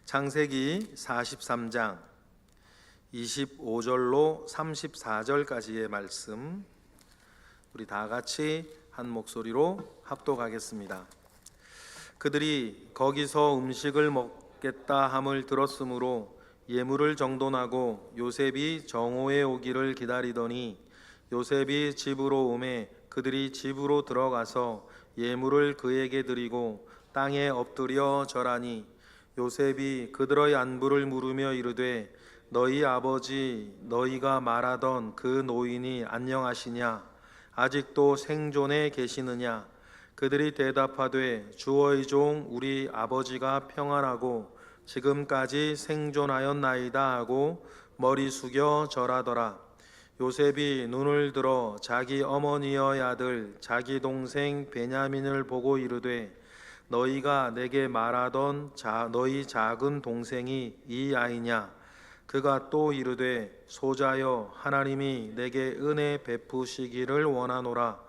창세기 43장 25절로 34절까지의 말씀, 우리 다 같이 한 목소리로 합독하겠습니다. 그들이 거기서 음식을 먹겠다 함을 들었으므로 예물을 정돈하고 요셉이 정오에 오기를 기다리더니 요셉이 집으로 오매 그들이 집으로 들어가서 예물을 그에게 드리고 땅에 엎드려 절하니 요셉이 그들의 안부를 물으며 이르되 너희 아버지 너희가 말하던 그 노인이 안녕하시냐? 아직도 생존해 계시느냐? 그들이 대답하되 주의 종 우리 아버지가 평안하고 지금까지 생존하였나이다 하고 머리 숙여 절하더라. 요셉이 눈을 들어 자기 어머니의 아들 자기 동생 베냐민을 보고 이르되 너희가 내게 말하던 너희 작은 동생이 이 아이냐? 그가 또 이르되 소자여 하나님이 내게 은혜 베푸시기를 원하노라.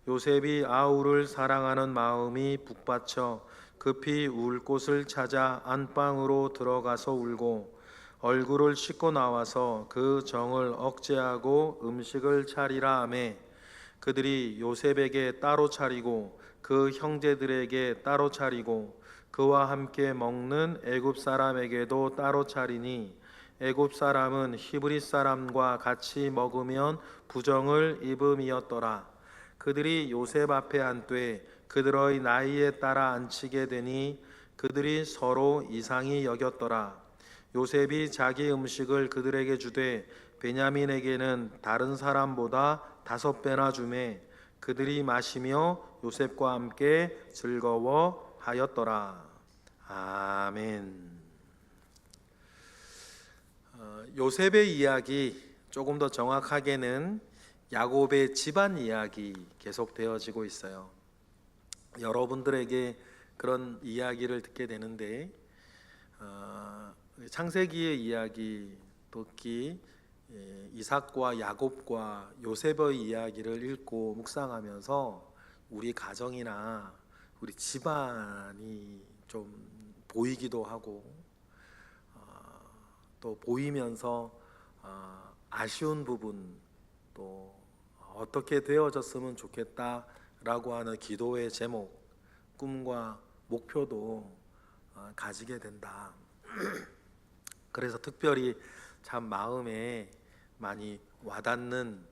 요셉이 아우를 사랑하는 마음이 북받쳐 급히 울 곳을 찾아 안방으로 들어가서 울고 얼굴을 씻고 나와서 그 정을 억제하고 음식을 차리라 하매 그들이 요셉에게 따로 차리고 그 형제들에게 따로 차리고 그와 함께 먹는 애굽 사람에게도 따로 차리니 애굽 사람은 히브리 사람과 같이 먹으면 부정을 입음이었더라. 그들이 요셉 앞에 앉되 그들의 나이에 따라 앉히게 되니 그들이 서로 이상히 여겼더라. 요셉이 자기 음식을 그들에게 주되 베냐민에게는 다른 사람보다 5배나 주매 그들이 마시며 요셉과 함께 즐거워하였더라. 아멘. 요셉의 이야기, 조금 더 정확하게는 야곱의 집안 이야기 계속되어지고 있어요. 여러분들에게 그런 이야기를 듣게 되는데 창세기의 이야기, 특히 이삭과 야곱과 요셉의 이야기를 읽고 묵상하면서 우리 가정이나 우리 집안이 좀 보이기도 하고 또 보이면서 아쉬운 부분, 또 어떻게 되어졌으면 좋겠다라고 하는 기도의 제목, 꿈과 목표도 가지게 된다. 그래서 특별히 참 마음에 많이 와닿는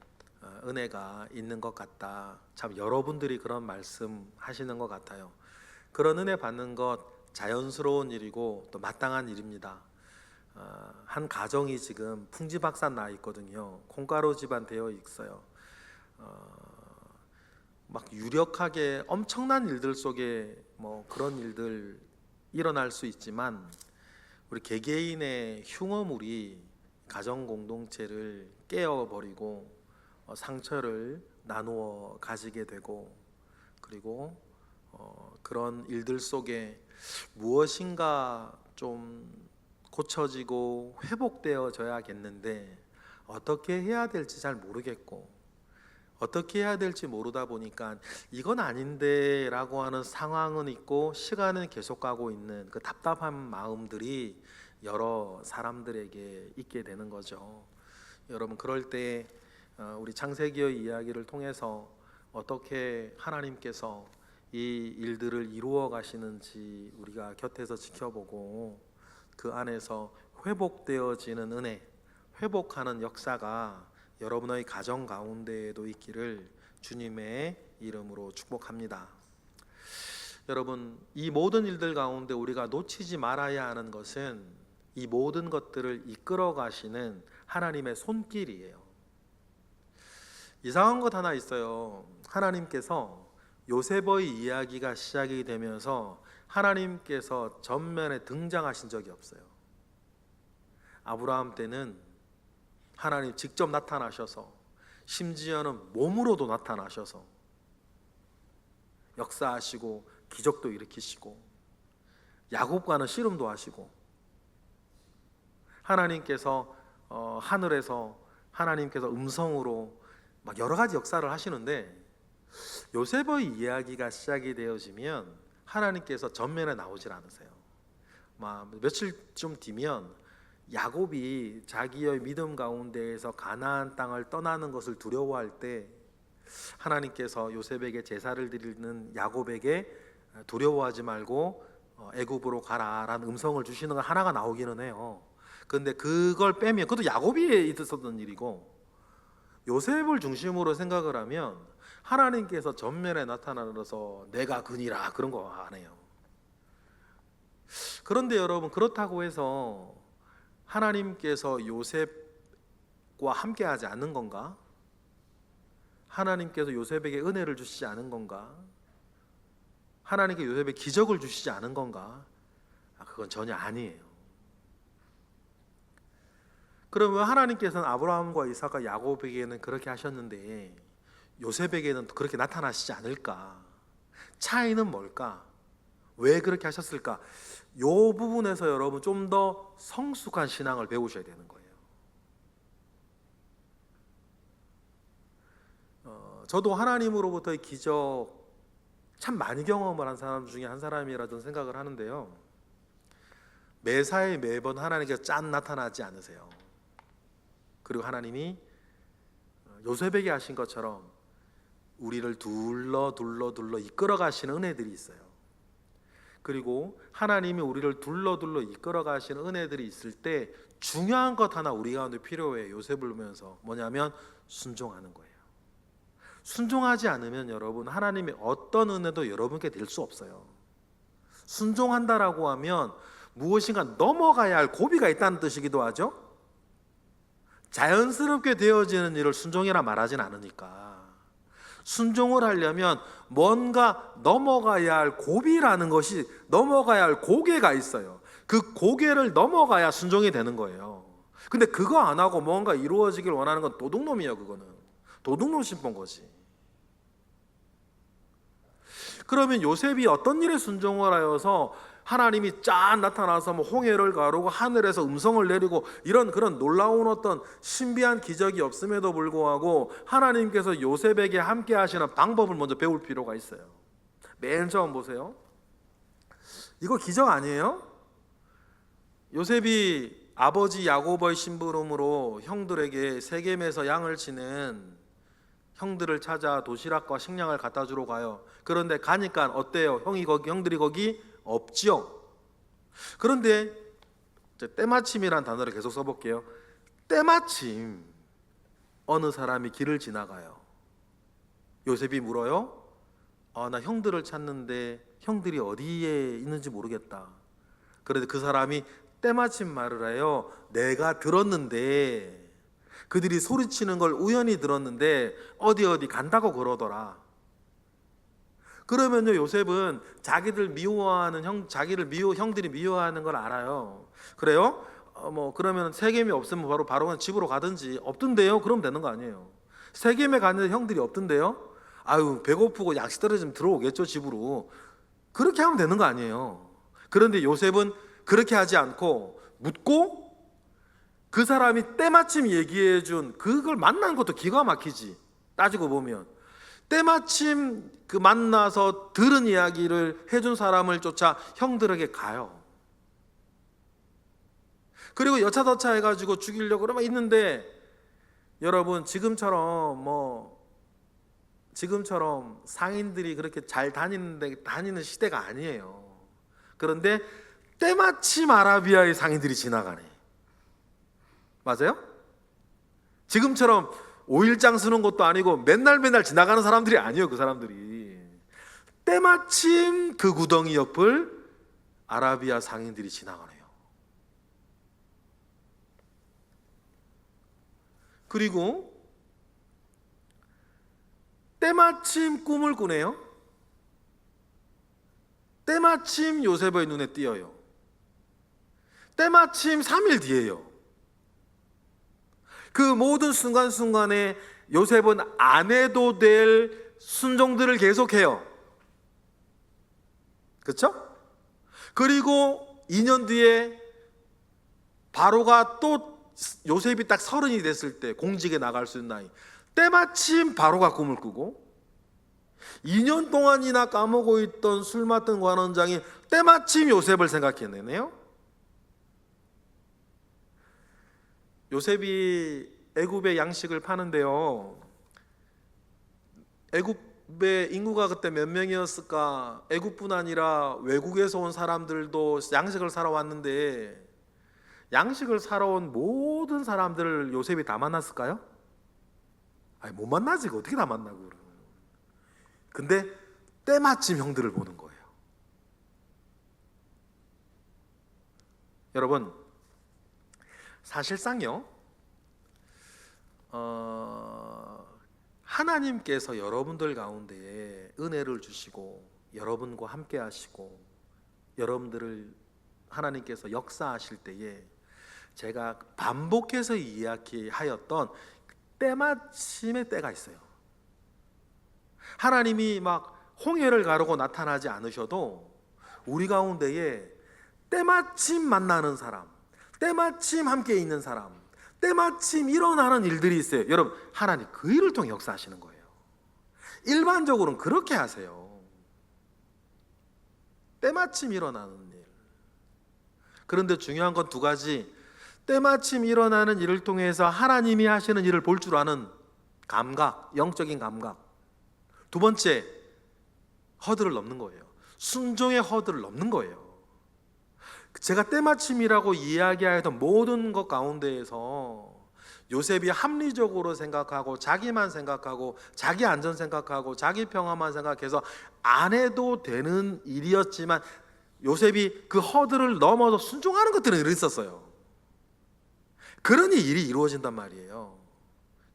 은혜가 있는 것 같다. 참 여러분들이 그런 말씀 하시는 것 같아요. 그런 은혜 받는 것 자연스러운 일이고 또 마땅한 일입니다. 한 가정이 지금 풍지박산 나 있거든요. 콩가루 집안 되어 있어요. 막 유력하게 엄청난 일들 속에 뭐 그런 일들 일어날 수 있지만 우리 개개인의 흉어물이 가정 공동체를 깨어버리고 상처를 나누어 가지게 되고, 그리고 그런 일들 속에 무엇인가 좀 고쳐지고 회복되어져야겠는데 어떻게 해야 될지 잘 모르겠고 어떻게 해야 될지 모르다 보니까 이건 아닌데 라고 하는 상황은 있고 시간은 계속 가고 있는 그 답답한 마음들이 여러 사람들에게 있게 되는 거죠. 여러분, 그럴 때 우리 창세기의 이야기를 통해서 어떻게 하나님께서 이 일들을 이루어 가시는지 우리가 곁에서 지켜보고 그 안에서 회복되어지는 은혜, 회복하는 역사가 여러분의 가정 가운데에도 있기를 주님의 이름으로 축복합니다. 여러분, 이 모든 일들 가운데 우리가 놓치지 말아야 하는 것은 이 모든 것들을 이끌어 가시는 하나님의 손길이에요. 이상한 것 하나 있어요. 하나님께서 요셉의 이야기가 시작이 되면서 하나님께서 전면에 등장하신 적이 없어요. 아브라함 때는 하나님 직접 나타나셔서, 심지어는 몸으로도 나타나셔서 역사하시고 기적도 일으키시고 야곱과는 씨름도 하시고 하나님께서 하늘에서 하나님께서 음성으로 막 여러 가지 역사를 하시는데 요셉의 이야기가 시작이 되어지면 하나님께서 전면에 나오질 않으세요. 며칠쯤 뒤면 야곱이 자기의 믿음 가운데에서 가나안 땅을 떠나는 것을 두려워할 때 하나님께서 요셉에게 제사를 드리는 야곱에게 두려워하지 말고 애굽으로 가라라는 음성을 주시는 건 하나가 나오기는 해요. 그런데 그걸 빼면 그것도 야곱이 있었던 일이고, 요셉을 중심으로 생각을 하면 하나님께서 전면에 나타나서 내가 그니라 그런 거 안 해요. 그런데 여러분, 그렇다고 해서 하나님께서 요셉과 함께하지 않는 건가? 하나님께서 요셉에게 은혜를 주시지 않은 건가? 하나님께 요셉에게 기적을 주시지 않은 건가? 그건 전혀 아니에요. 그러면 하나님께서는 아브라함과 이삭과 야곱에게는 그렇게 하셨는데 요셉에게는 그렇게 나타나시지 않을까? 차이는 뭘까? 왜 그렇게 하셨을까? 이 부분에서 여러분 좀 더 성숙한 신앙을 배우셔야 되는 거예요. 저도 하나님으로부터의 기적 참 많이 경험을 한 사람 중에 한 사람이라 저는 생각을 하는데요, 매사에 매번 하나님께서 짠 나타나지 않으세요. 그리고 하나님이 요셉에게 하신 것처럼 우리를 둘러 이끌어 가시는 은혜들이 있어요. 그리고 하나님이 우리를 둘러 이끌어 가시는 은혜들이 있을 때 중요한 것 하나 우리 가운데 필요해요. 요셉을 보면서 뭐냐면 순종하는 거예요. 순종하지 않으면 여러분 하나님의 어떤 은혜도 여러분께 될 수 없어요. 순종한다라고 하면 무엇인가 넘어가야 할 고비가 있다는 뜻이기도 하죠. 자연스럽게 되어지는 일을 순종이라 말하진 않으니까, 순종을 하려면 뭔가 넘어가야 할 고비라는 것이, 넘어가야 할 고개가 있어요. 그 고개를 넘어가야 순종이 되는 거예요. 근데 그거 안 하고 뭔가 이루어지길 원하는 건 도둑놈이에요. 그거는 도둑놈 심본 거지. 그러면 요셉이 어떤 일에 순종을 하여서 하나님이 짠 나타나서 홍해를 가르고 하늘에서 음성을 내리고 이런 그런 놀라운 어떤 신비한 기적이 없음에도 불구하고 하나님께서 요셉에게 함께 하시는 방법을 먼저 배울 필요가 있어요. 맨 처음 보세요. 이거 기적 아니에요? 요셉이 아버지 야곱의 심부름으로 형들에게 세겜에서 양을 치는 형들을 찾아 도시락과 식량을 갖다 주러 가요. 그런데 가니까 어때요? 형들이 거기 없지요. 그런데 때마침이란 단어를 계속 써볼게요. 때마침 어느 사람이 길을 지나가요. 요셉이 물어요. 나 형들을 찾는데 형들이 어디에 있는지 모르겠다. 그런데 그 사람이 때마침 말을 해요. 내가 들었는데, 그들이 소리치는 걸 우연히 들었는데 어디 간다고 그러더라. 그러면요, 요셉은 자기들 미워하는 형들이 미워하는 걸 알아요. 그래요? 그러면 세겜이 없으면 바로 그냥 집으로 가든지, 없던데요? 그러면 되는 거 아니에요. 세겜에 갔는데 형들이 없던데요? 아유, 배고프고 약식 떨어지면 들어오겠죠, 집으로. 그렇게 하면 되는 거 아니에요. 그런데 요셉은 그렇게 하지 않고 묻고, 그 사람이 때마침 얘기해 준 그걸 만난 것도 기가 막히지. 따지고 보면 때마침 그 만나서 들은 이야기를 해준 사람을 쫓아 형들에게 가요. 그리고 여차저차 해가지고 죽이려고 그러면 있는데, 여러분 지금처럼 상인들이 그렇게 잘 다니는 시대가 아니에요. 그런데 때마침 아라비아의 상인들이 지나가네. 맞아요? 지금처럼 5일장 쓰는 것도 아니고 맨날 지나가는 사람들이 아니에요. 그 사람들이 때마침 그 구덩이 옆을 아라비아 상인들이 지나가네요. 그리고 때마침 꿈을 꾸네요. 때마침 요셉의 눈에 띄어요. 때마침 3일 뒤에요. 그 모든 순간순간에 요셉은 안 해도 될 순종들을 계속해요. 그렇죠? 그리고 2년 뒤에 바로가 또, 요셉이 딱 30이 됐을 때 공직에 나갈 수 있는 나이, 때마침 바로가 꿈을 꾸고, 2년 동안이나 까먹고 있던 술 맡은 관원장이 때마침 요셉을 생각해내네요. 요셉이 애굽의 양식을 파는데요, 애굽의 인구가 그때 몇 명이었을까? 애굽뿐 아니라 외국에서 온 사람들도 양식을 사러 왔는데, 양식을 사러 온 모든 사람들을 요셉이 다 만났을까요? 아니, 못 만나지. 어떻게 다 만나고 그러면. 근데 때마침 형들을 보는 거예요. 여러분, 사실상요, 하나님께서 여러분들 가운데에 은혜를 주시고 여러분과 함께 하시고 여러분들을 하나님께서 역사하실 때에 제가 반복해서 이야기하였던 때마침의 때가 있어요. 하나님이 막 홍해를 가르고 나타나지 않으셔도 우리 가운데에 때마침 만나는 사람, 때마침 함께 있는 사람, 때마침 일어나는 일들이 있어요. 여러분, 하나님 그 일을 통해 역사하시는 거예요. 일반적으로는 그렇게 하세요. 때마침 일어나는 일. 그런데 중요한 건 두 가지. 때마침 일어나는 일을 통해서 하나님이 하시는 일을 볼 줄 아는 감각, 영적인 감각. 두 번째, 허들을 넘는 거예요. 순종의 허들을 넘는 거예요. 제가 때마침이라고 이야기하던 모든 것 가운데에서 요셉이 합리적으로 생각하고 자기만 생각하고 자기 안전 생각하고 자기 평화만 생각해서 안 해도 되는 일이었지만 요셉이 그 허들을 넘어서 순종하는 것들은 있었어요. 그러니 일이 이루어진단 말이에요.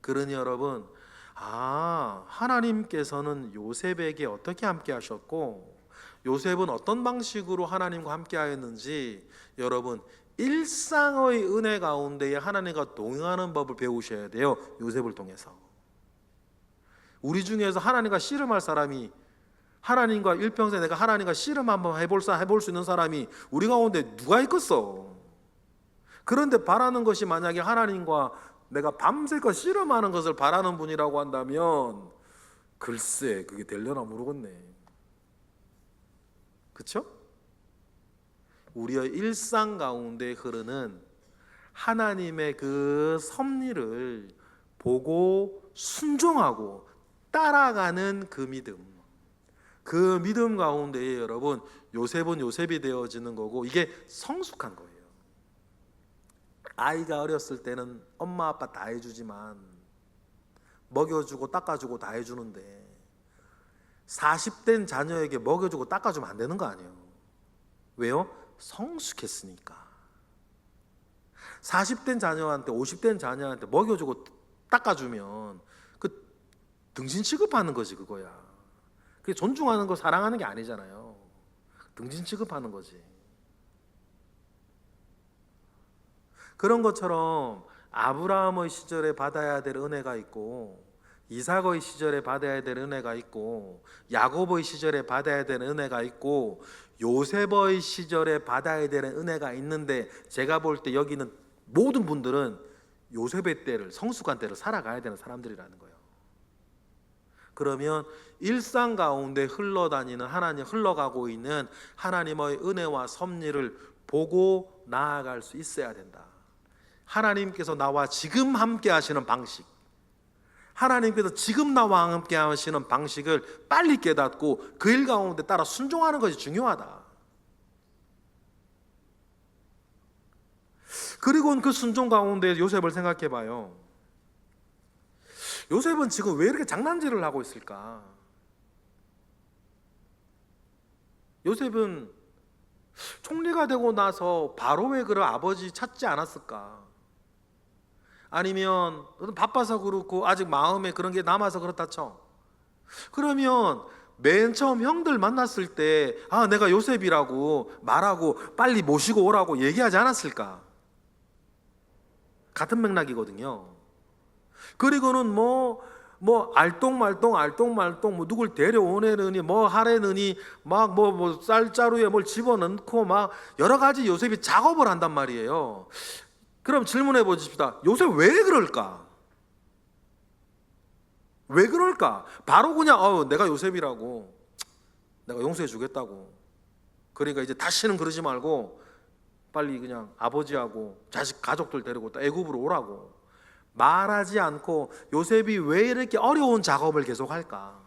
그러니 여러분, 하나님께서는 요셉에게 어떻게 함께 하셨고 요셉은 어떤 방식으로 하나님과 함께 하였는지 여러분, 일상의 은혜 가운데에 하나님과 동행하는 법을 배우셔야 돼요. 요셉을 통해서. 우리 중에서 하나님과 씨름할 사람이, 하나님과 일평생 내가 하나님과 씨름 한번 해볼 수 있는 사람이 우리 가운데 누가 있겠어? 그런데 바라는 것이 만약에 하나님과 내가 밤새껏 씨름하는 것을 바라는 분이라고 한다면 글쎄 그게 되려나 모르겠네. 그렇죠? 우리의 일상 가운데 흐르는 하나님의 그 섭리를 보고 순종하고 따라가는 그 믿음 가운데에 여러분, 요셉은 요셉이 되어지는 거고 이게 성숙한 거예요. 아이가 어렸을 때는 엄마 아빠 다 해주지만 먹여주고 닦아주고 다 해주는데 40된 자녀에게 먹여주고 닦아주면 안 되는 거 아니에요. 왜요? 성숙했으니까. 40된 자녀한테 50된 자녀한테 먹여주고 닦아주면 그 등신 취급하는 거지 그거야. 그게 존중하는 거 사랑하는 게 아니잖아요. 등신 취급하는 거지. 그런 것처럼 아브라함의 시절에 받아야 될 은혜가 있고 이삭의 시절에 받아야 될 은혜가 있고 야곱의 시절에 받아야 될 은혜가 있고 요셉의 시절에 받아야 되는 은혜가 있는데 제가 볼 때 여기는 모든 분들은 요셉의 때를, 성숙한 때를 살아가야 되는 사람들이라는 거예요. 그러면 일상 가운데 흘러가고 있는 하나님의 은혜와 섭리를 보고 나아갈 수 있어야 된다. 하나님께서 나와 지금 함께 하시는 방식, 하나님께서 지금 나와 함께 하시는 방식을 빨리 깨닫고 그 일 가운데 따라 순종하는 것이 중요하다. 그리고 그 순종 가운데 요셉을 생각해 봐요. 요셉은 지금 왜 이렇게 장난질을 하고 있을까? 요셉은 총리가 되고 나서 바로의 그 아버지 찾지 않았을까? 아니면 바빠서 그렇고 아직 마음에 그런 게 남아서 그렇다 쳐. 그러면 맨 처음 형들 만났을 때 내가 요셉이라고 말하고 빨리 모시고 오라고 얘기하지 않았을까? 같은 맥락이거든요. 그리고는 뭐 알똥말똥 뭐 누굴 데려오내느니 뭐 하래느니 막 뭐 쌀자루에 뭘 집어넣고 막 여러 가지 요셉이 작업을 한단 말이에요. 그럼 질문해 보십시다. 요셉 왜 그럴까? 왜 그럴까? 바로 그냥 내가 요셉이라고 내가 용서해 주겠다고, 그러니까 이제 다시는 그러지 말고 빨리 그냥 아버지하고 자식 가족들 데리고 애굽으로 오라고 말하지 않고 요셉이 왜 이렇게 어려운 작업을 계속할까?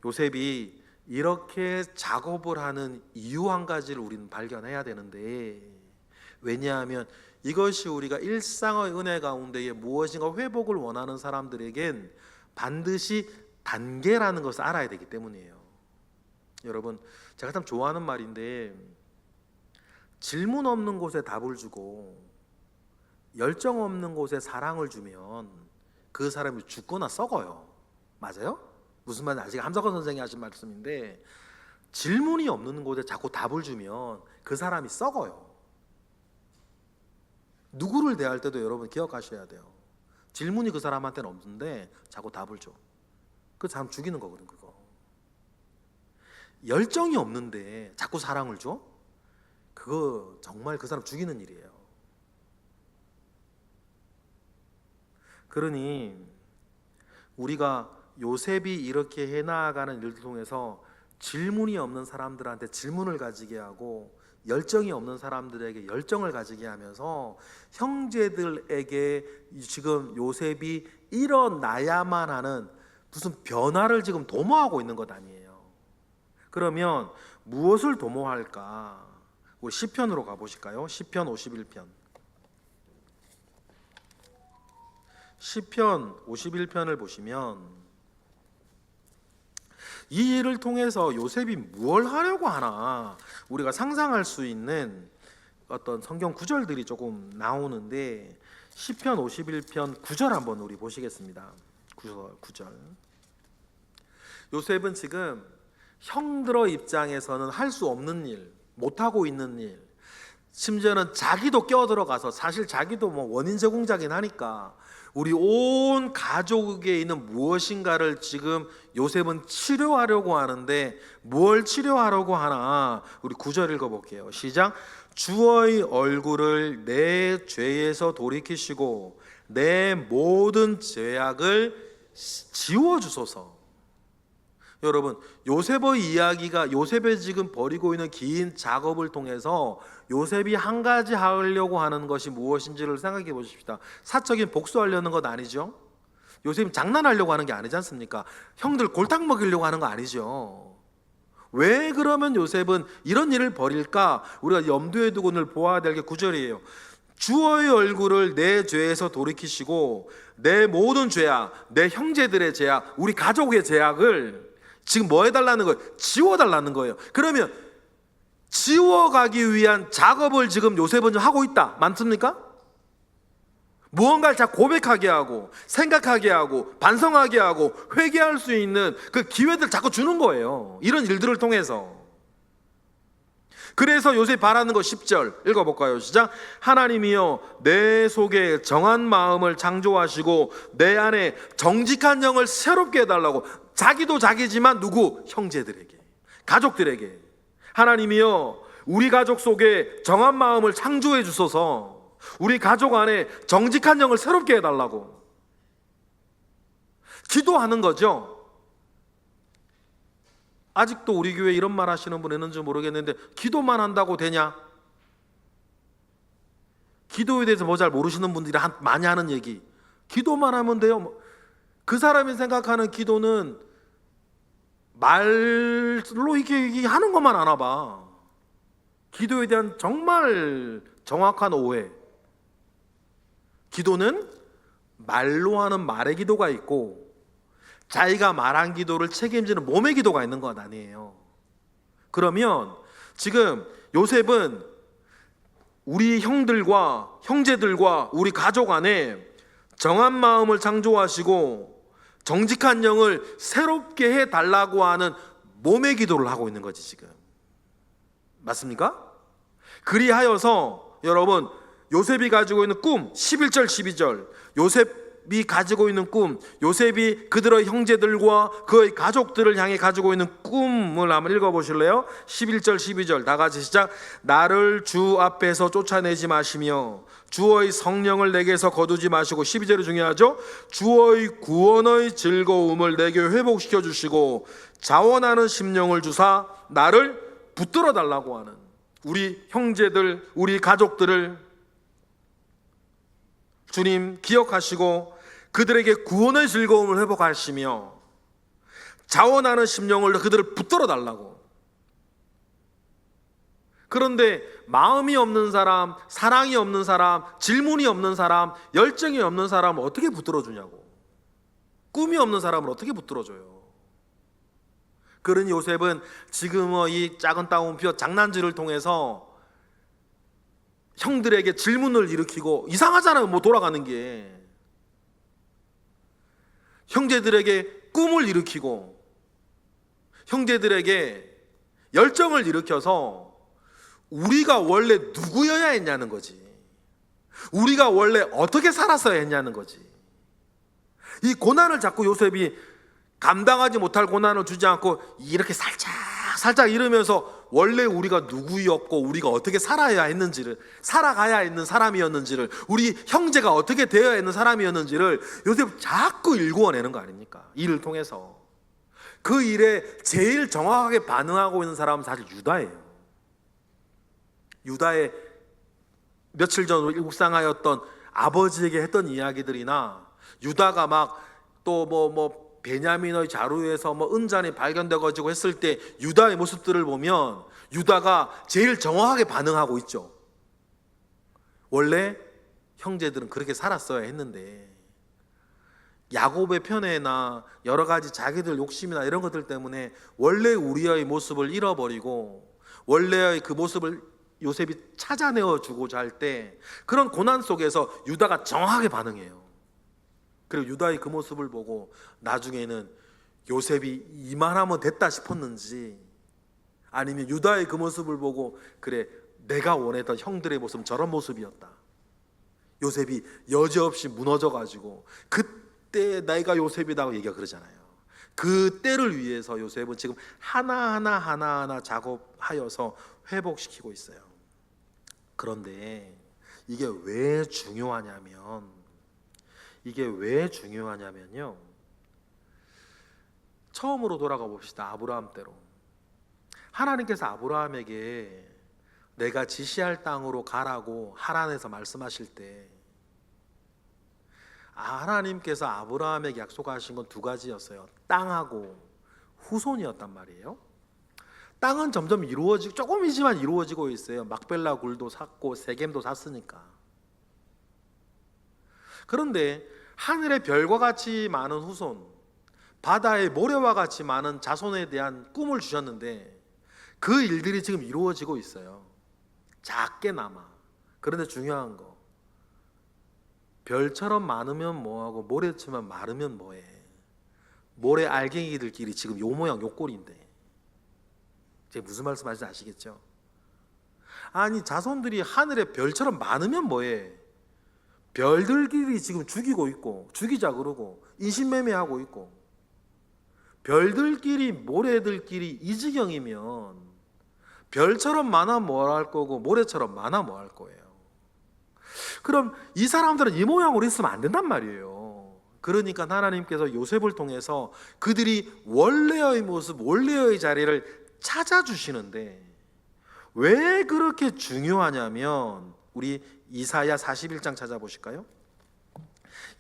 요셉이 이렇게 작업을 하는 이유 한 가지를 우리는 발견해야 되는데, 왜냐하면 이것이 우리가 일상의 은혜 가운데에 무엇인가 회복을 원하는 사람들에겐 반드시 단계라는 것을 알아야 되기 때문이에요. 여러분, 제가 참 좋아하는 말인데, 질문 없는 곳에 답을 주고 열정 없는 곳에 사랑을 주면 그 사람이 죽거나 썩어요. 맞아요? 무슨 말인지 아직 함석헌 선생이 하신 말씀인데, 질문이 없는 곳에 자꾸 답을 주면 그 사람이 썩어요. 누구를 대할 때도 여러분 기억하셔야 돼요. 질문이 그 사람한테는 없는데 자꾸 답을 줘. 그 사람 죽이는 거거든. 그거 열정이 없는데 자꾸 사랑을 줘? 그거 정말 그 사람 죽이는 일이에요. 그러니 우리가 요셉이 이렇게 해나가는 일을 통해서 질문이 없는 사람들한테 질문을 가지게 하고 열정이 없는 사람들에게 열정을 가지게 하면서 형제들에게 지금 요셉이 일어나야만 하는 무슨 변화를 지금 도모하고 있는 것 아니에요. 그러면 무엇을 도모할까? 우리 시편으로 가보실까요? 시편 51편. 시편 51편을 보시면 이 일을 통해서 요셉이 뭘 하려고 하나 우리가 상상할 수 있는 어떤 성경 구절들이 조금 나오는데, 시편 51편 9절 한번 우리 보시겠습니다. 9절. 요셉은 지금 형들의 입장에서는 할 수 없는 일, 못하고 있는 일, 심지어는 자기도 끼어들어가서, 사실 자기도 뭐 원인 제공자긴 하니까 우리 온 가족에 있는 무엇인가를 지금 요셉은 치료하려고 하는데, 뭘 치료하려고 하나? 우리 9절 읽어볼게요. 시작. 주의 얼굴을 내 죄에서 돌이키시고 내 모든 죄악을 지워주소서. 여러분, 요셉의 이야기가, 요셉이 지금 벌이고 있는 긴 작업을 통해서 요셉이 한 가지 하려고 하는 것이 무엇인지를 생각해 보십시다. 사적인 복수하려는 것 아니죠? 요셉이 장난하려고 하는 게 아니지 않습니까? 형들 골탕 먹이려고 하는 거 아니죠? 왜 그러면 요셉은 이런 일을 벌일까? 우리가 염두에 두고 늘 보아야 될 게 9절이에요. 주의 얼굴을 내 죄에서 돌이키시고 내 모든 죄악, 내 형제들의 죄악, 우리 가족의 죄악을 지금 뭐 해달라는 거예요? 지워달라는 거예요. 그러면 지워가기 위한 작업을 지금 요셉은 좀 하고 있다. 맞습니까? 무언가를 자 고백하게 하고 생각하게 하고 반성하게 하고 회개할 수 있는 그 기회들 자꾸 주는 거예요. 이런 일들을 통해서. 그래서 요셉이 바라는 거 10절 읽어볼까요? 시작. 하나님이여 내 속에 정한 마음을 창조하시고 내 안에 정직한 영을 새롭게 해달라고. 자기도 자기지만 누구? 형제들에게, 가족들에게. 하나님이여 우리 가족 속에 정한 마음을 창조해 주소서. 우리 가족 안에 정직한 영을 새롭게 해달라고 기도하는 거죠. 아직도 우리 교회 이런 말 하시는 분 있는지 모르겠는데, 기도만 한다고 되냐? 기도에 대해서 뭐 잘 모르시는 분들이 많이 하는 얘기, 기도만 하면 돼요. 그 사람이 생각하는 기도는 말로 이렇게 하는 것만 아나 봐. 기도에 대한 정말 정확한 오해. 기도는 말로 하는 말의 기도가 있고 자기가 말한 기도를 책임지는 몸의 기도가 있는 것 아니에요. 그러면 지금 요셉은 우리 형들과 형제들과 우리 가족 안에 정한 마음을 창조하시고 정직한 영을 새롭게 해달라고 하는 몸의 기도를 하고 있는 거지 지금. 맞습니까? 그리하여서 여러분, 요셉이 가지고 있는 꿈 11절 12절, 요셉이 가지고 있는 꿈, 요셉이 그들의 형제들과 그의 가족들을 향해 가지고 있는 꿈을 한번 읽어보실래요? 11절 12절 다 같이 시작. 나를 주 앞에서 쫓아내지 마시며 주의 성령을 내게서 거두지 마시고, 12절이 중요하죠. 주의 구원의 즐거움을 내게 회복시켜 주시고 자원하는 심령을 주사 나를 붙들어 달라고 하는, 우리 형제들, 우리 가족들을 주님 기억하시고 그들에게 구원의 즐거움을 회복하시며 자원하는 심령을 그들을 붙들어 달라고. 그런데 마음이 없는 사람, 사랑이 없는 사람, 질문이 없는 사람, 열정이 없는 사람을 어떻게 붙들어 주냐고. 꿈이 없는 사람을 어떻게 붙들어 줘요. 그러니 요셉은 지금 이 작은 따옴표 장난질을 통해서 형들에게 질문을 일으키고, 이상하잖아요, 뭐 돌아가는 게. 형제들에게 꿈을 일으키고 형제들에게 열정을 일으켜서 우리가 원래 누구여야 했냐는 거지. 우리가 원래 어떻게 살았어야 했냐는 거지. 이 고난을 자꾸 요셉이 감당하지 못할 고난을 주지 않고 이렇게 살짝 이러면서 원래 우리가 누구였고 우리가 어떻게 살아야 했는지를, 살아가야 했는 사람이었는지를, 우리 형제가 어떻게 되어야 했는 사람이었는지를 요셉 자꾸 일구어내는 거 아닙니까? 일을 통해서. 그 일에 제일 정확하게 반응하고 있는 사람은 사실 유다예요. 유다의 며칠 전 묵상하였던 아버지에게 했던 이야기들이나, 유다가 막 또 베냐민의 자루에서 은잔이 발견되어가지고 했을 때 유다의 모습들을 보면 유다가 제일 정확하게 반응하고 있죠. 원래 형제들은 그렇게 살았어야 했는데 야곱의 편애나 여러 가지 자기들 욕심이나 이런 것들 때문에 원래 우리의 모습을 잃어버리고 원래의 그 모습을 요셉이 찾아내어 주고자 할 때 그런 고난 속에서 유다가 정확하게 반응해요. 그리고 유다의 그 모습을 보고 나중에는 요셉이 이만하면 됐다 싶었는지, 아니면 유다의 그 모습을 보고 그래, 내가 원했던 형들의 모습은 저런 모습이었다, 요셉이 여지없이 무너져가지고 그때 내가 요셉이라고 얘기가 그러잖아요. 그 때를 위해서 요셉은 지금 하나하나 작업하여서 회복시키고 있어요. 그런데 이게 왜 중요하냐면요, 처음으로 돌아가 봅시다. 아브라함 때로. 하나님께서 아브라함에게 내가 지시할 땅으로 가라고 하란에서 말씀하실 때 하나님께서 아브라함에게 약속하신 건 두 가지였어요. 땅하고 후손이었단 말이에요. 땅은 점점 이루어지고, 조금이지만 이루어지고 있어요. 막벨라 굴도 샀고 세겜도 샀으니까. 그런데 하늘의 별과 같이 많은 후손, 바다의 모래와 같이 많은 자손에 대한 꿈을 주셨는데 그 일들이 지금 이루어지고 있어요. 작게나마. 그런데 중요한 거, 별처럼 많으면 뭐하고 모래처럼 마르면 뭐해. 모래 알갱이들끼리 지금 요 모양 요 꼴인데, 제가 무슨 말씀하시는지 아시겠죠? 아니, 자손들이 하늘의 별처럼 많으면 뭐해. 별들끼리 지금 죽이고 있고, 죽이자 그러고 인신매매하고 있고, 별들끼리 모래들끼리 이 지경이면 별처럼 많아 뭐 할 거고 모래처럼 많아 뭐 할 거예요. 그럼 이 사람들은 이 모양으로 있으면 안 된단 말이에요. 그러니까 하나님께서 요셉을 통해서 그들이 원래의 모습, 원래의 자리를 찾아주시는데, 왜 그렇게 중요하냐면 우리 이사야 41장 찾아보실까요?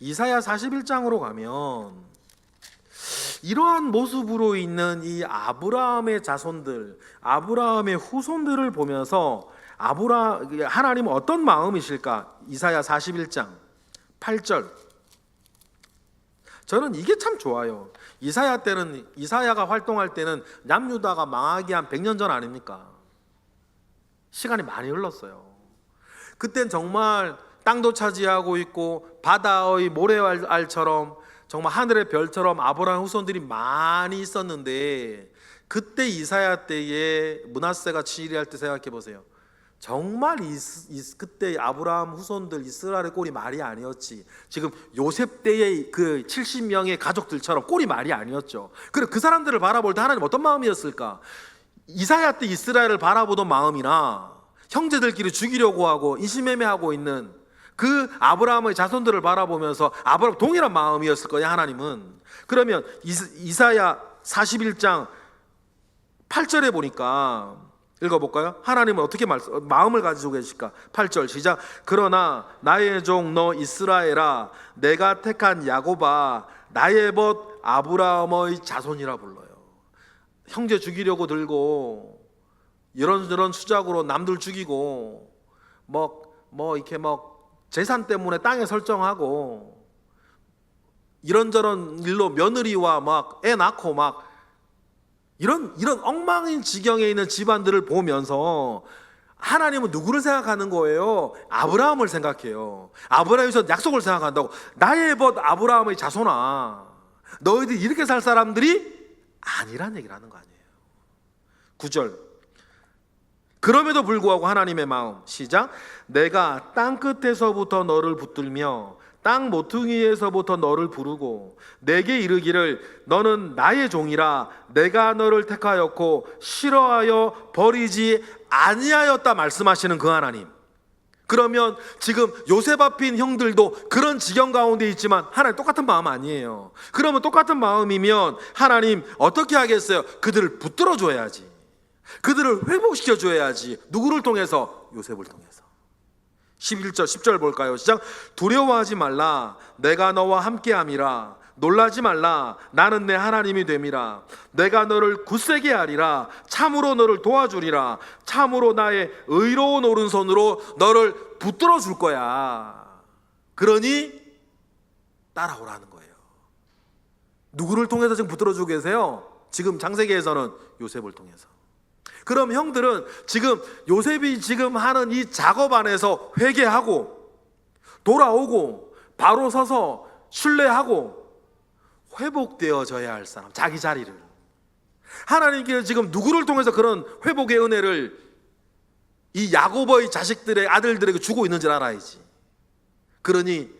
이사야 41장으로 가면 이러한 모습으로 있는 이 아브라함의 자손들, 아브라함의 후손들을 보면서 하나님은 어떤 마음이실까? 이사야 41장 8절. 저는 이게 참 좋아요. 이사야가 활동할 때는 남유다가 망하기 한 100년 전 아닙니까? 시간이 많이 흘렀어요. 그땐 정말 땅도 차지하고 있고 바다의 모래알처럼 정말 하늘의 별처럼 아브라함 후손들이 많이 있었는데, 그때 이사야 때에 므낫세가 치리할 때 생각해 보세요. 정말 그때 아브라함 후손들 이스라엘의 꼴이 말이 아니었지. 지금 요셉 때의 그 70명의 가족들처럼 꼴이 말이 아니었죠. 그리고 그 사람들을 바라볼 때 하나님 어떤 마음이었을까? 이사야 때 이스라엘을 바라보던 마음이나 형제들끼리 죽이려고 하고 인신매매하고 있는 그 아브라함의 자손들을 바라보면서 아브라함 동일한 마음이었을 거예요, 하나님은. 그러면 이사야 41장 8절에 보니까 읽어볼까요? 하나님은 어떻게 마음을 가지고 계실까? 8절 시작. 그러나 나의 종 너 이스라엘아, 내가 택한 야곱아, 나의 벗 아브라함의 자손이라 불러요. 형제 죽이려고 들고 이런저런 수작으로 남들 죽이고 이렇게 재산 때문에 땅에 설정하고 이런저런 일로 며느리와 애 낳고 이런 엉망인 지경에 있는 집안들을 보면서 하나님은 누구를 생각하는 거예요? 아브라함을 생각해요. 아브라함에서 약속을 생각한다고. 나의 벗 아브라함의 자손아, 너희들이 이렇게 살 사람들이 아니란 얘기를 하는 거 아니에요. 9절. 그럼에도 불구하고 하나님의 마음 시작. 내가 땅 끝에서부터 너를 붙들며 땅 모퉁이에서부터 너를 부르고 내게 이르기를 너는 나의 종이라 내가 너를 택하였고 싫어하여 버리지 아니하였다 말씀하시는 그 하나님. 그러면 지금 요셉 앞인 형들도 그런 지경 가운데 있지만 하나님 똑같은 마음 아니에요. 그러면 똑같은 마음이면 하나님 어떻게 하겠어요? 그들을 붙들어 줘야지. 그들을 회복시켜 줘야지. 누구를 통해서? 요셉을 통해서. 11절 10절 볼까요? 시작. 두려워하지 말라 내가 너와 함께함이라. 놀라지 말라 나는 내 하나님이 됨이라. 내가 너를 굳세게 하리라. 참으로 너를 도와주리라. 참으로 나의 의로운 오른손으로 너를 붙들어 줄 거야. 그러니 따라오라는 거예요. 누구를 통해서 지금 붙들어 주고 계세요? 지금 창세기에서는 요셉을 통해서. 그럼 형들은 지금 요셉이 지금 하는 이 작업 안에서 회개하고 돌아오고 바로 서서 신뢰하고 회복되어져야 할 사람, 자기 자리를. 하나님께서 지금 누구를 통해서 그런 회복의 은혜를 이 야곱의 자식들의 아들들에게 주고 있는지를 알아야지. 그러니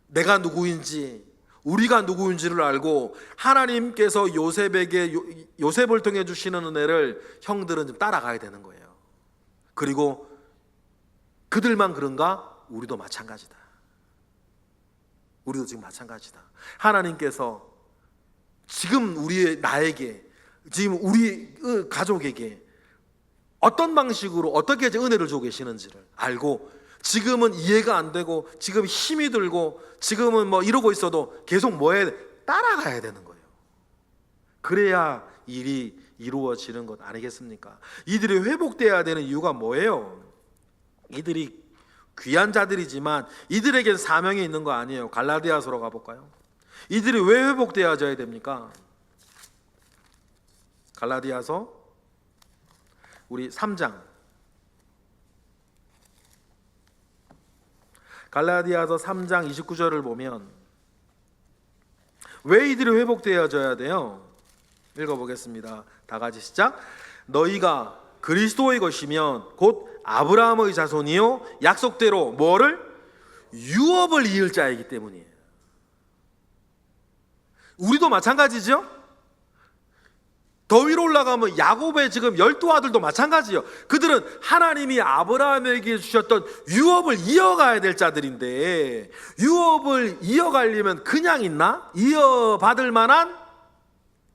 내가 누구인지, 우리가 누구인지를 알고 하나님께서 요셉을 통해 주시는 은혜를 형들은 좀 따라가야 되는 거예요. 그리고 그들만 그런가? 우리도 마찬가지다. 우리도 지금 마찬가지다. 하나님께서 지금 나에게, 지금 우리 가족에게 어떤 방식으로 어떻게 은혜를 주고 계시는지를 알고 지금은 이해가 안 되고 지금 힘이 들고 지금은 이러고 있어도 계속 따라가야 되는 거예요. 그래야 일이 이루어지는 것 아니겠습니까? 이들이 회복돼야 되는 이유가 뭐예요? 이들이 귀한 자들이지만 이들에겐 사명이 있는 거 아니에요. 갈라디아서로 가볼까요? 이들이 왜 회복되어져야 됩니까? 갈라디아서 우리 3장, 갈라디아서 3장 29절을 보면 왜 이들이 회복되어져야 돼요? 읽어보겠습니다. 다 같이 시작. 너희가 그리스도의 것이면 곧 아브라함의 자손이요 약속대로 뭐를? 유업을 이을 자이기 때문이에요. 우리도 마찬가지죠? 더 위로 올라가면 야곱의 지금 12아들도 마찬가지예요. 그들은 하나님이 아브라함에게 주셨던 유업을 이어가야 될 자들인데 유업을 이어가려면 그냥 있나? 이어받을 만한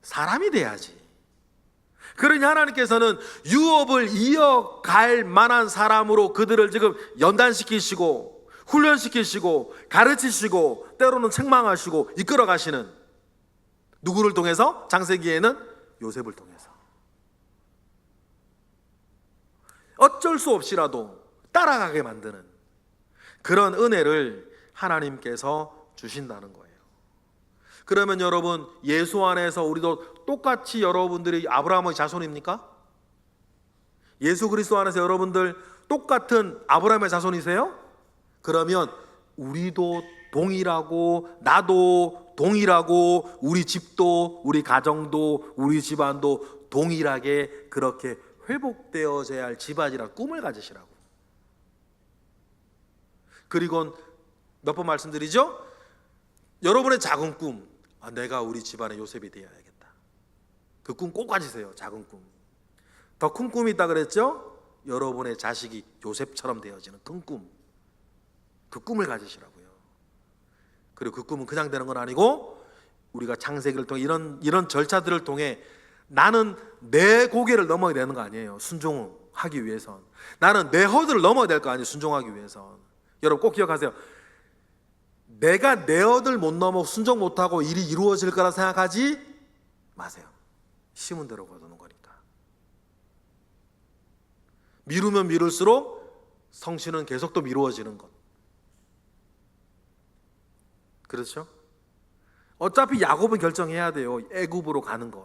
사람이 돼야지. 그러니 하나님께서는 유업을 이어갈 만한 사람으로 그들을 지금 연단시키시고 훈련시키시고 가르치시고 때로는 책망하시고 이끌어 가시는, 누구를 통해서? 창세기에는 요셉을 통해서. 어쩔 수 없이라도 따라가게 만드는 그런 은혜를 하나님께서 주신다는 거예요. 그러면 여러분, 예수 안에서 우리도 똑같이 여러분들이 아브라함의 자손입니까? 예수 그리스도 안에서 여러분들 똑같은 아브라함의 자손이세요? 그러면 우리도 동일하고, 나도 동일하고, 우리 집도, 우리 가정도, 우리 집안도 동일하게 그렇게 회복되어져야 할 집안이라 꿈을 가지시라고. 그리고 몇 번 말씀드리죠? 여러분의 작은 꿈, 내가 우리 집안의 요셉이 되어야겠다. 그 꿈 꼭 가지세요. 작은 꿈. 더 큰 꿈이 있다 그랬죠? 여러분의 자식이 요셉처럼 되어지는 큰 꿈. 그 꿈을 가지시라고요. 그리고 그 꿈은 그냥 되는 건 아니고 우리가 창세기를 통해 이런 절차들을 통해 나는 내 고개를 넘어야 되는 거 아니에요. 순종하기 위해선. 나는 내 허들을 넘어야 될 거 아니에요. 순종하기 위해선. 여러분 꼭 기억하세요. 내가 내 허들 못 넘어 순종 못하고 일이 이루어질 거라 생각하지 마세요. 심은 대로 거두는 거니까. 미루면 미룰수록 성취는 계속 또 미루어지는 것. 그렇죠? 어차피 야곱은 결정해야 돼요. 애굽으로 가는 걸.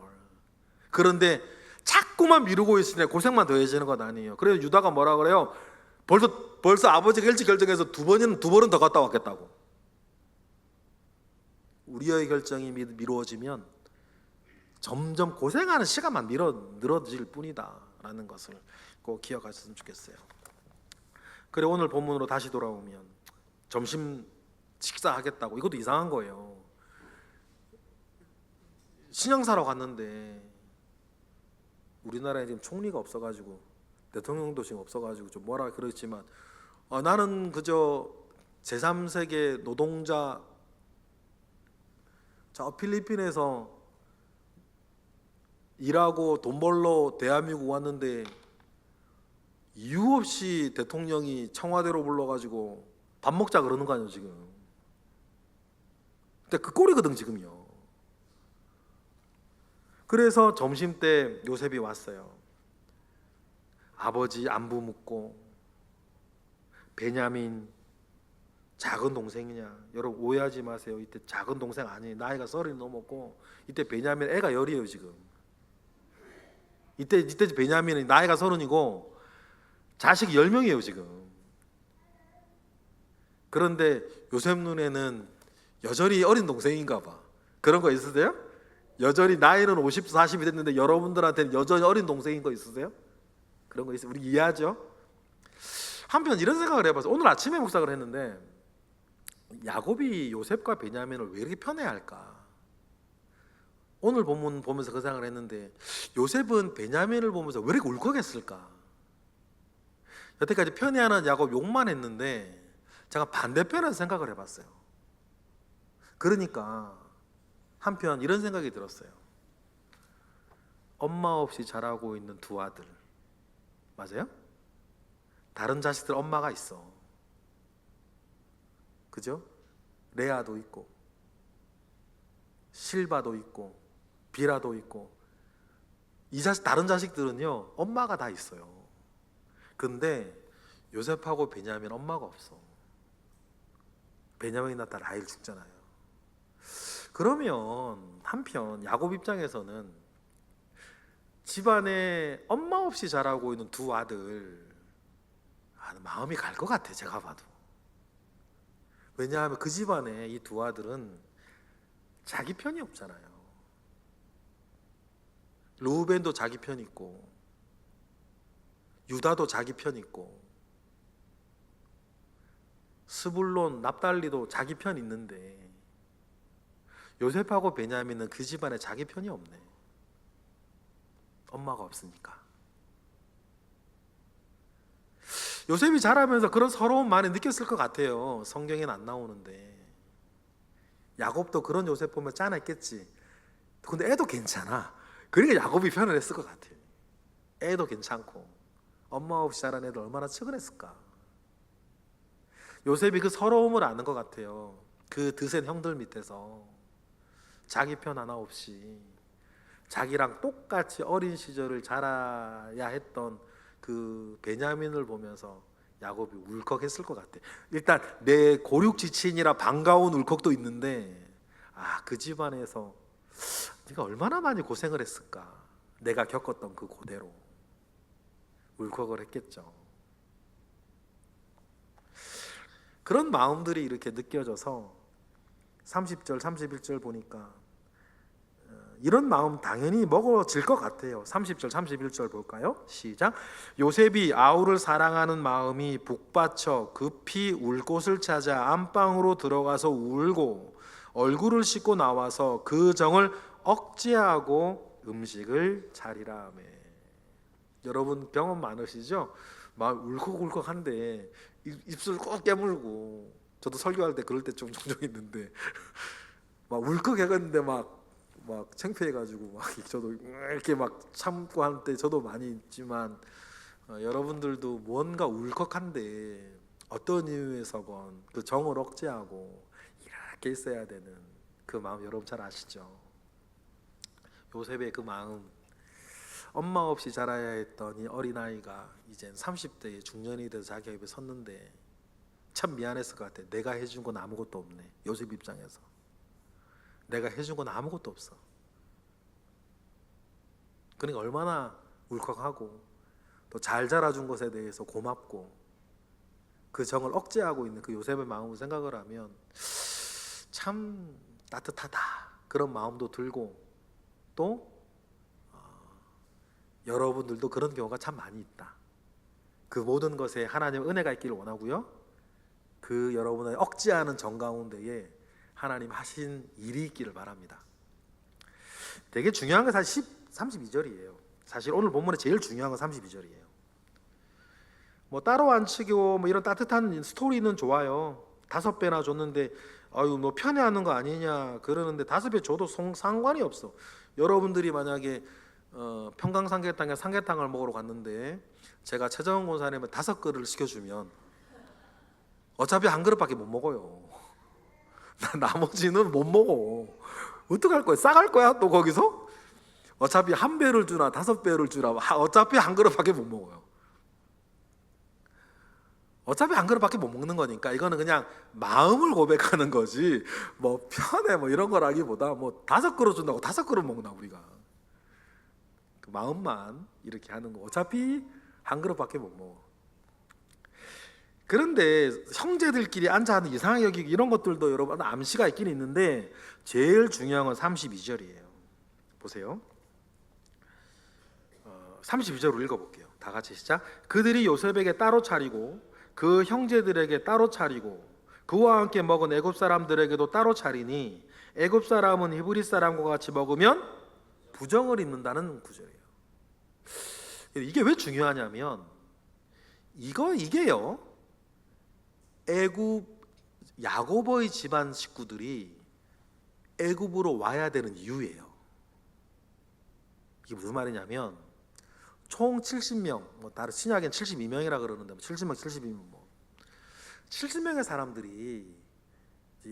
그런데 자꾸만 미루고 있으니 고생만 더해지는 것 아니에요. 그래서 유다가 뭐라 그래요? 벌써 아버지가 일찍 결정해서 두 번은 더 갔다 왔겠다고. 우리의 결정이 미루어지면 점점 고생하는 시간만 늘어질 뿐이다 라는 것을 꼭 기억하셨으면 좋겠어요. 그래 오늘 본문으로 다시 돌아오면 점심 식사하겠다고. 이것도 이상한 거예요. 신앙사로 갔는데 우리나라에 지금 총리가 없어가지고 대통령도 지금 없어가지고 좀 뭐라 그렇지만 나는 그저 제3세계 노동자 저 필리핀에서 일하고 돈 벌러 대한민국 왔는데 이유 없이 대통령이 청와대로 불러가지고 밥 먹자 그러는 거 아니에요 지금. 근데 그 꼴이거든 지금요. 그래서 점심때 요셉이 왔어요. 아버지 안부 묻고 베냐민 작은 동생이냐. 여러분 오해하지 마세요. 이때 작은 동생 아니에요. 나이가 30 넘었고 이때 베냐민 애가 10이에요 지금. 이때 베냐민은 나이가 30이고 자식이 10명이에요 지금. 그런데 요셉 눈에는 여전히 어린 동생인가 봐. 그런 거 있으세요? 여전히 나이는 50, 40이 됐는데 여러분들한테는 여전히 어린 동생인 거 있으세요? 그런 거 있어요? 우리 이해하죠? 한편 이런 생각을 해봤어요. 오늘 아침에 묵상을 했는데 야곱이 요셉과 베냐민을 왜 이렇게 편애할까? 오늘 본문 보면서 그 생각을 했는데 요셉은 베냐민을 보면서 왜 이렇게 울컥했을까? 여태까지 편애하는 야곱 욕만 했는데 제가 반대편에서 생각을 해봤어요. 그러니까 한편 이런 생각이 들었어요. 엄마 없이 자라고 있는 두 아들, 맞아요? 다른 자식들 엄마가 있어. 그죠? 레아도 있고 실바도 있고 비라도 있고 다른 자식들은요 엄마가 다 있어요. 근데 요셉하고 베냐민 엄마가 없어. 베냐민이 낳다 라헬 죽잖아요. 그러면 한편 야곱 입장에서는 집안에 엄마 없이 자라고 있는 두 아들 마음이 갈 것 같아 제가 봐도. 왜냐하면 그 집안에 이 두 아들은 자기 편이 없잖아요. 루벤도 자기 편 있고 유다도 자기 편 있고 스불론, 납달리도 자기 편 있는데 요셉하고 베냐민은 그 집안에 자기 편이 없네. 엄마가 없으니까. 요셉이 자라면서 그런 서러움 많이 느꼈을 것 같아요. 성경에는 안 나오는데. 야곱도 그런 요셉 보면 짠했겠지. 근데 애도 괜찮아. 그러니까 야곱이 편을 했을 것 같아요. 애도 괜찮고 엄마 없이 자란 애들 얼마나 측은했을까. 요셉이 그 서러움을 아는 것 같아요. 그 드센 형들 밑에서 자기 편 하나 없이 자기랑 똑같이 어린 시절을 자라야 했던 그 베냐민을 보면서 야곱이 울컥했을 것 같아. 일단 내 고륙지친이라 반가운 울컥도 있는데 그 집안에서 네가 얼마나 많이 고생을 했을까. 내가 겪었던 그 고대로 울컥을 했겠죠. 그런 마음들이 이렇게 느껴져서 30절 31절 보니까 이런 마음 당연히 먹어질 것 같아요. 30절 31절 볼까요? 시작. 요셉이 아우를 사랑하는 마음이 북받쳐 급히 울 곳을 찾아 안방으로 들어가서 울고 얼굴을 씻고 나와서 그 정을 억제하고 음식을 차리라 하매. 여러분 경험 많으시죠? 막 울컥울컥한데 입술 꼭 깨물고, 저도 설교할 때 그럴 때 좀 종종 있는데 막 울컥해갔는데 막 막 창피해가지고 막 저도 이렇게 막 참고 할 때 저도 많이 있지만 여러분들도 뭔가 울컥한데 어떤 이유에서건 그 정을 억제하고 이렇게 있어야 되는 그 마음 여러분 잘 아시죠? 요셉의 그 마음, 엄마 없이 자라야 했던 이 어린아이가 이젠 30대의 중년이 돼서 자기 입에 섰는데 참 미안했을 것 같아. 내가 해준 건 아무것도 없네. 요셉 입장에서 내가 해준 건 아무것도 없어. 그러니까 얼마나 울컥하고 또 잘 자라준 것에 대해서 고맙고 그 정을 억제하고 있는 그 요셉의 마음을 생각을 하면 참 따뜻하다 그런 마음도 들고 또 여러분들도 그런 경우가 참 많이 있다. 그 모든 것에 하나님의 은혜가 있기를 원하고요. 그 여러분의 억제하는 정 가운데에 하나님 하신 일이 있기를 바랍니다. 되게 중요한 건 사실 32절이에요. 사실 오늘 본문에 제일 중요한 건 32절이에요. 뭐 따로 안 치고 뭐 이런 따뜻한 스토리는 좋아요. 5배나 줬는데 아유 뭐 편애하는 거 아니냐 그러는데 5배 줘도 상관이 없어. 여러분들이 만약에 평강삼계탕에 삼계탕을 먹으러 갔는데 제가 최정원 권사님을 5그릇을 시켜주면 어차피 한 그릇밖에 못 먹어요. 나머지는 못 먹어. 어떡할 거야? 싸갈 거야? 또 거기서? 어차피 1배를 주나 5배를 주나 어차피 한 그릇밖에 못 먹어요. 어차피 한 그릇밖에 못 먹는 거니까 이거는 그냥 마음을 고백하는 거지 뭐 편해 뭐 이런 거라기보다 뭐 5그릇 준다고 5그릇 먹나 우리가. 그 마음만 이렇게 하는 거. 어차피 한 그릇밖에 못 먹어. 그런데 형제들끼리 앉아 하는 이상하게 여기고 이런 것들도 여러분 암시가 있긴 있는데 제일 중요한 건 32절이에요. 보세요. 32절을 읽어볼게요. 다 같이 시작. 그들이 요셉에게 따로 차리고 그 형제들에게 따로 차리고 그와 함께 먹은 애굽 사람들에게도 따로 차리니 애굽 사람은 히브리 사람과 같이 먹으면 부정을 입는다는 구절이에요. 이게 왜 중요하냐면 이게요. 애굽 야고보의 집안 식구들이 애굽으로 와야 되는 이유예요. 이게 무슨 말이냐면 총 70명, 뭐 다른 신약엔 72명이라 그러는데 70명, 72명 70명의 사람들이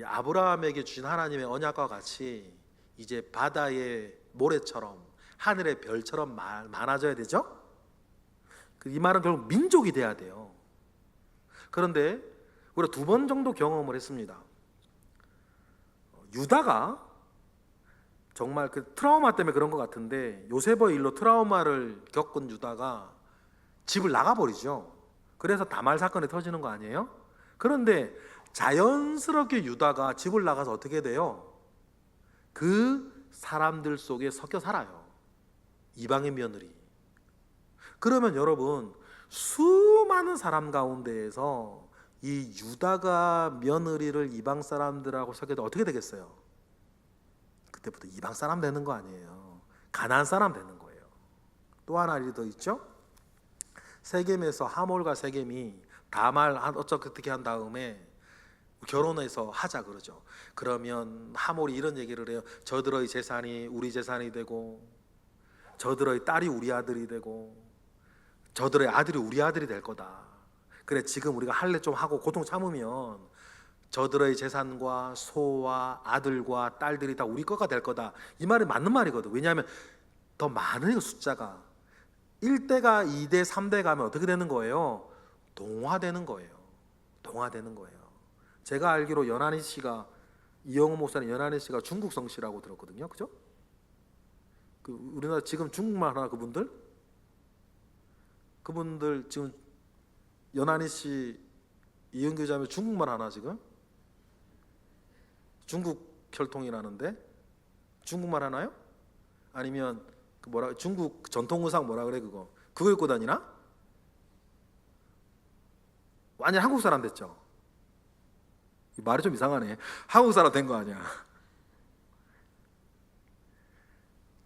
아브라함에게 주신 하나님의 언약과 같이 이제 바다의 모래처럼 하늘의 별처럼 많아져야 되죠. 이 말은 결국 민족이 돼야 돼요. 그런데 우리가 2번 정도 경험을 했습니다. 유다가 정말 그 트라우마 때문에 그런 것 같은데 요셉의 일로 트라우마를 겪은 유다가 집을 나가버리죠. 그래서 다말 사건이 터지는 거 아니에요? 그런데 자연스럽게 유다가 집을 나가서 어떻게 돼요? 그 사람들 속에 섞여 살아요. 이방인 며느리. 그러면 여러분 수많은 사람 가운데에서 이 유다가 며느리를 이방 사람들하고 섞여도 어떻게 되겠어요? 그때부터 이방 사람 되는 거 아니에요. 가나안 사람 되는 거예요. 또 하나 일이 더 있죠. 세겜에서 하몰과 세겜이 다말 어떻게 한 다음에 결혼해서 하자 그러죠. 그러면 하몰이 이런 얘기를 해요. 저들의 재산이 우리 재산이 되고 저들의 딸이 우리 아들이 되고 저들의 아들이 우리 아들이 될 거다. 그래 지금 우리가 할례 좀 하고 고통 참으면 저들의 재산과 소와 아들과 딸들이 다 우리 거가 될 거다. 이 말이 맞는 말이거든. 왜냐하면 더 많은 숫자가 1대가 2대 3대 가면 어떻게 되는 거예요? 동화되는 거예요. 동화되는 거예요. 제가 알기로 연한희 씨가 이영호 목사님 연한희 씨가 중국 성씨라고 들었거든요. 그죠? 그 우리나라 지금 중국말 하나 그분들 지금 연한희 씨 이은규 자매 중국말 하나 지금 중국 혈통이라는데 중국말 하나요? 아니면 그 뭐라 중국 전통 의상 뭐라 그래 그거 입고 다니나? 완전 한국 사람 됐죠. 말이 좀 이상하네. 한국 사람 된 거 아니야.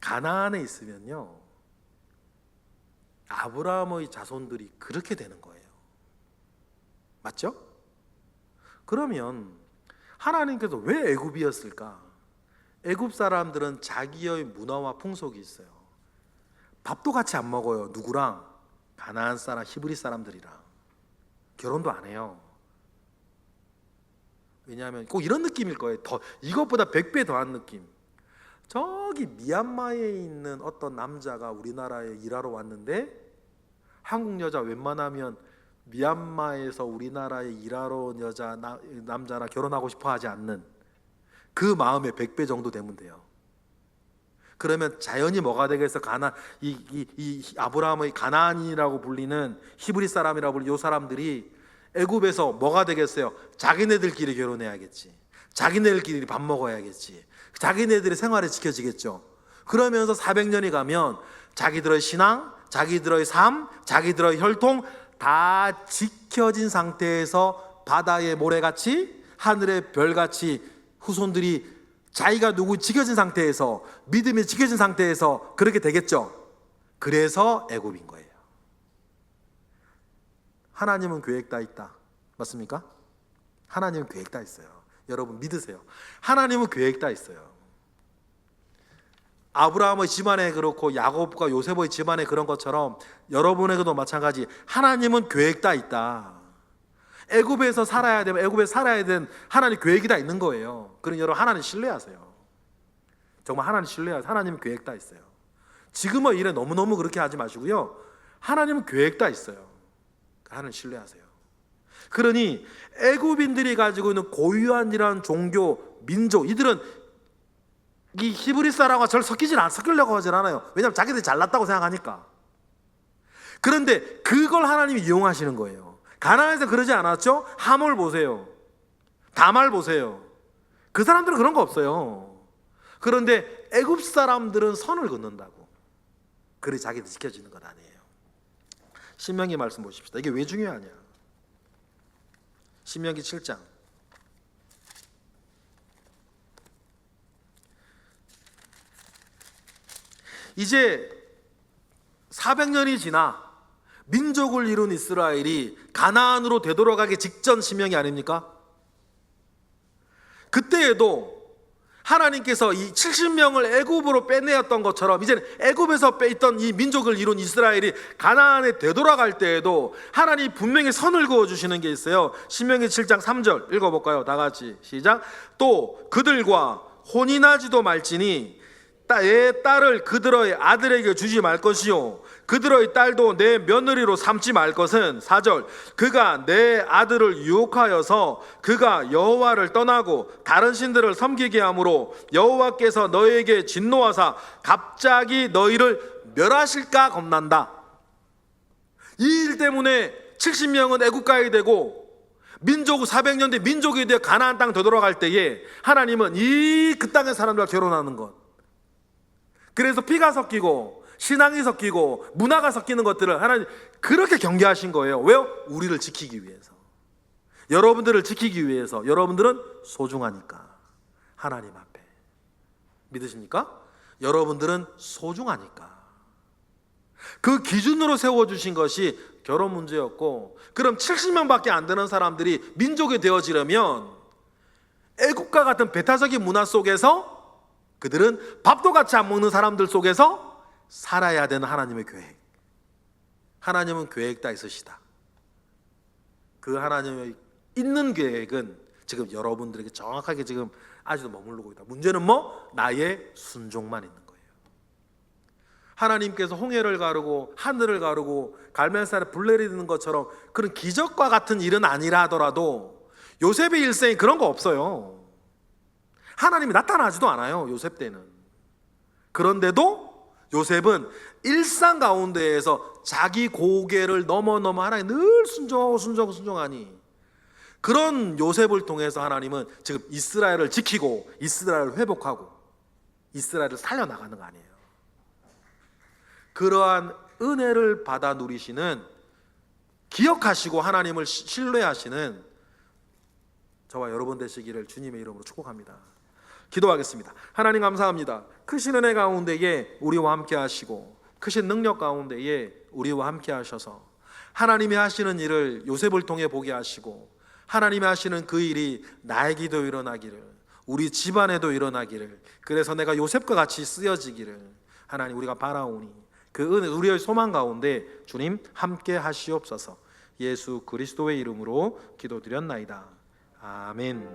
가나안에 있으면요 아브라함의 자손들이 그렇게 되는 거예요. 맞죠? 그러면 하나님께서 왜 애굽이었을까? 애굽 사람들은 자기의 문화와 풍속이 있어요. 밥도 같이 안 먹어요. 누구랑? 가나안 사람, 히브리 사람들이랑. 결혼도 안 해요. 왜냐하면 꼭 이런 느낌일 거예요. 더 이것보다 100배 더한 느낌. 저기 미얀마에 있는 어떤 남자가 우리나라에 일하러 왔는데 한국 여자 웬만하면 미얀마에서 우리나라에 일하러 온 남자랑 결혼하고 싶어 하지 않는 그 마음의 100배 정도 되면 돼요. 그러면 자연히 뭐가 되겠어? 이 아브라함의 가나안이라고 불리는 히브리 사람이라고 불리는 이 사람들이 애굽에서 뭐가 되겠어요? 자기네들끼리 결혼해야겠지. 자기네들끼리 밥 먹어야겠지. 자기네들의 생활이 지켜지겠죠. 그러면서 400년이 가면 자기들의 신앙, 자기들의 삶, 자기들의 혈통 다 지켜진 상태에서 바다의 모래같이 하늘의 별같이 후손들이 자기가 누구 지켜진 상태에서 믿음이 지켜진 상태에서 그렇게 되겠죠. 그래서 애굽인 거예요. 하나님은 계획 다 있다. 맞습니까? 하나님은 계획 다 있어요. 여러분 믿으세요. 하나님은 계획 다 있어요. 아브라함의 집안에 그렇고 야곱과 요셉의 집안에 그런 것처럼 여러분에게도 마찬가지. 하나님은 계획 다 있다. 애굽에서 살아야 되면 애굽에 살아야 되는 하나님 계획이 다 있는 거예요. 그러니 여러분 하나님 신뢰하세요. 정말 하나님 신뢰하세요. 하나님은 계획 다 있어요. 지금의 일에 너무너무 그렇게 하지 마시고요. 하나님은 계획 다 있어요. 하나님 신뢰하세요. 그러니 애굽인들이 가지고 있는 고유한 이런 종교, 민족, 이들은 이 히브리 사람과 절 섞이려고 하진 않아요. 왜냐하면 자기들이 잘났다고 생각하니까. 그런데 그걸 하나님이 이용하시는 거예요. 가나안에서 그러지 않았죠? 하몰 보세요. 다말 보세요. 그 사람들은 그런 거 없어요. 그런데 애굽 사람들은 선을 긋는다고. 그래 자기들 지켜지는 건 아니에요. 신명기 말씀 보십시다. 이게 왜 중요하냐? 신명기 7장 이제 400년이 지나 민족을 이룬 이스라엘이 가나안으로 되돌아가기 직전 신명이 아닙니까? 그때에도 하나님께서 이 70명을 애굽으로 빼내었던 것처럼 이제는 애굽에서 빼있던 이 민족을 이룬 이스라엘이 가나안에 되돌아갈 때에도 하나님이 분명히 선을 그어주시는 게 있어요. 신명기 7장 3절 읽어볼까요? 다 같이 시작. 또 그들과 혼인하지도 말지니 내 딸을 그들의 아들에게 주지 말 것이요 그들의 딸도 내 며느리로 삼지 말 것은 4절 그가 내 아들을 유혹하여서 그가 여호와를 떠나고 다른 신들을 섬기게 하므로 여호와께서 너에게 진노하사 갑자기 너희를 멸하실까 겁난다. 이 일 때문에 70명은 애국 가야 되고 민족 400년 뒤 민족이 되어 가나안 땅 되돌아갈 때에 하나님은 그 땅의 사람들과 결혼하는 것, 그래서 피가 섞이고 신앙이 섞이고 문화가 섞이는 것들을 하나님 그렇게 경계하신 거예요. 왜요? 우리를 지키기 위해서, 여러분들을 지키기 위해서. 여러분들은 소중하니까. 하나님 앞에 믿으십니까? 여러분들은 소중하니까. 그 기준으로 세워주신 것이 결혼 문제였고, 그럼 70명밖에 안 되는 사람들이 민족이 되어지려면 애국과 같은 배타적인 문화 속에서 그들은 밥도 같이 안 먹는 사람들 속에서 살아야 되는 하나님의 계획. 하나님은 계획 다 있으시다. 그 하나님의 있는 계획은 지금 여러분들에게 정확하게 지금 아직도 머무르고 있다. 문제는 뭐? 나의 순종만 있는 거예요. 하나님께서 홍해를 가르고 하늘을 가르고 갈멜살에 불 내리는 것처럼 그런 기적과 같은 일은 아니라 하더라도 요셉의 일생에 그런 거 없어요. 하나님이 나타나지도 않아요, 요셉 때는. 그런데도 요셉은 일상 가운데에서 자기 고개를 넘어 하나님 늘 순종하니 그런 요셉을 통해서 하나님은 지금 이스라엘을 지키고 이스라엘을 회복하고 이스라엘을 살려나가는 거 아니에요. 그러한 은혜를 받아 누리시는, 기억하시고 하나님을 신뢰하시는 저와 여러분 되시기를 주님의 이름으로 축복합니다. 기도하겠습니다. 하나님 감사합니다. 크신 은혜 가운데에 우리와 함께 하시고 크신 능력 가운데에 우리와 함께 하셔서 하나님이 하시는 일을 요셉을 통해 보게 하시고 하나님이 하시는 그 일이 나에게도 일어나기를, 우리 집안에도 일어나기를, 그래서 내가 요셉과 같이 쓰여지기를 하나님 우리가 바라오니 그 은혜, 우리의 소망 가운데 주님 함께 하시옵소서. 예수 그리스도의 이름으로 기도드렸나이다. 아멘.